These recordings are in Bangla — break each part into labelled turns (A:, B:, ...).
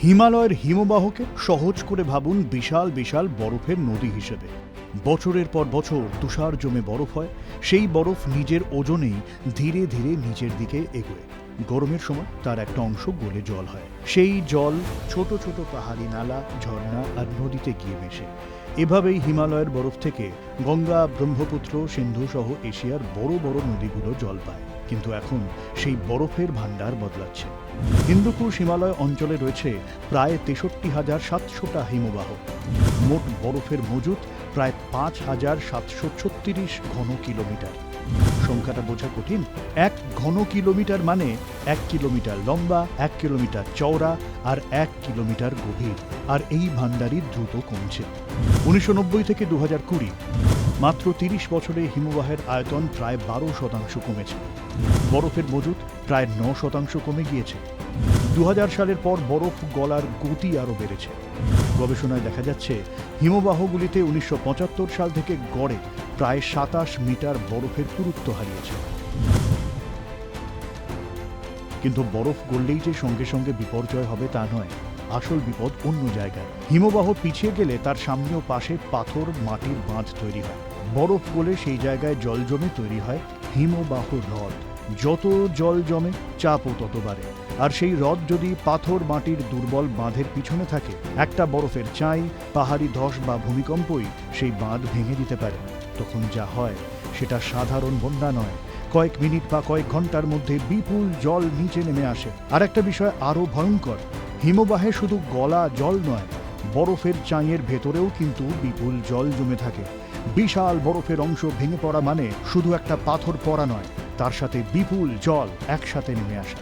A: হিমালয়ের হিমবাহকে সহজ করে ভাবুন বিশাল বিশাল বরফের নদী হিসেবে। বছরের পর বছর তুষার জমে বরফ হয়, সেই বরফ নিজের ওজনেই ধীরে ধীরে নিচের দিকে এগোয়। গরমের সময় তার একটা অংশ গলে জল হয়, সেই জল ছোট ছোট পাহাড়ি নালা, ঝর্ণা আর নদীতে গিয়ে মেশে। এভাবেই হিমালয়ের বরফ থেকে গঙ্গা, ব্রহ্মপুত্র, সিন্ধু সহ এশিয়ার বড় বড় নদীগুলো জল পায়। কিন্তু এখন সেই বরফের ভাণ্ডার বদলাচ্ছে। হিন্দুকুশ হিমালয় অঞ্চলে রয়েছে প্রায় ৬৩,৭০০টা হিমবাহ। মোট বরফের মজুত প্রায় ৫,৭৩৬ ঘন কিলোমিটার। সংখ্যাটা বোঝা কঠিন। ১ ঘন কিলোমিটার মানে ১ কিলোমিটার লম্বা, ১ কিলোমিটার চওড়া আর ১ কিলোমিটার গভীর। আর এই ভাণ্ডারই দ্রুত কমছে। ১৯৯০ থেকে ২০২০ মাত্র ৩০ বছরে হিমবাহের আয়তন প্রায় ১২% কমেছে। বরফের মজুত প্রায় ৯% কমে গিয়েছে। ২০০০ সালের পর বরফ গলার গতি আরও বেড়েছে। গবেষণায় দেখা যাচ্ছে হিমবাহগুলিতে ১৯৭৫ সাল থেকে গড়ে প্রায় ২৭ মিটার বরফের পুরুত্ব হারিয়েছে। কিন্তু বরফ গললেই যে সঙ্গে সঙ্গে বিপর্যয় হবে তা নয়। আসল বিপদ অন্য জায়গায়। হিমবাহ পিছিয়ে গেলে তার সামনে ও পাশে পাথর, মাটির বাঁধ তৈরি হয়। বরফ গলে সেই জায়গায় জল জমে তৈরি হয় হিমবাহ হ্রদ। যত জল জমে চাপও তত বাড়ে। আর সেই হ্রদ যদি পাথর, মাটির দুর্বল বাঁধের পিছনে থাকে, একটা বরফের চাই, পাহাড়ি ধস বা ভূমিকম্পই সেই বাঁধ ভেঙে দিতে পারে। তখন যা হয় সেটা সাধারণ বন্যা নয়, কয়েক মিনিট বা কয়েক ঘন্টার মধ্যে বিপুল জল নিচে নেমে আসে। আর একটা বিষয় আরও ভয়ঙ্কর, হিমবাহে শুধু গলা জল নয়, বরফের চাঁইয়ের ভেতরেও কিন্তু বিপুল জল জমে থাকে। বিশাল বরফের অংশ ভেঙে পড়া মানে শুধু একটা পাথর পড়া নয়, তার সাথে বিপুল জল একসাথে নেমে আসা।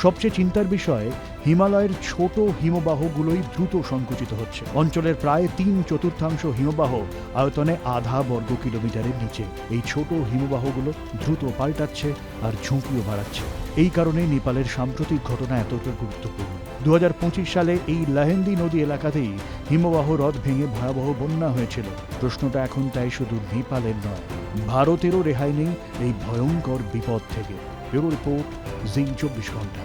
A: সবচেয়ে চিন্তার বিষয়, হিমালয়ের ছোট হিমবাহগুলোই দ্রুত সংকুচিত হচ্ছে। অঞ্চলের প্রায় ৩/৪ হিমবাহ আয়তনে আধা বর্গ কিলোমিটারের নিচে। এই ছোট হিমবাহগুলো দ্রুত পাল্টাচ্ছে আর ঝুঁকিও বাড়াচ্ছে। এই কারণে নেপালের সাম্প্রতিক ঘটনা এতটা গুরুত্বপূর্ণ। ২০২৫ সালে এই লাহেন্দি নদী এলাকাতেই হিমবাহ হ্রদ ভেঙে ভয়াবহ বন্যা হয়েছিল। প্রশ্নটা এখন তাই শুধু নেপালের নয়, ভারতেরও রেহাই নেই এই ভয়ঙ্কর বিপদ থেকে। ব্যুরো রিপোর্ট, জি ২৪ ঘন্টা।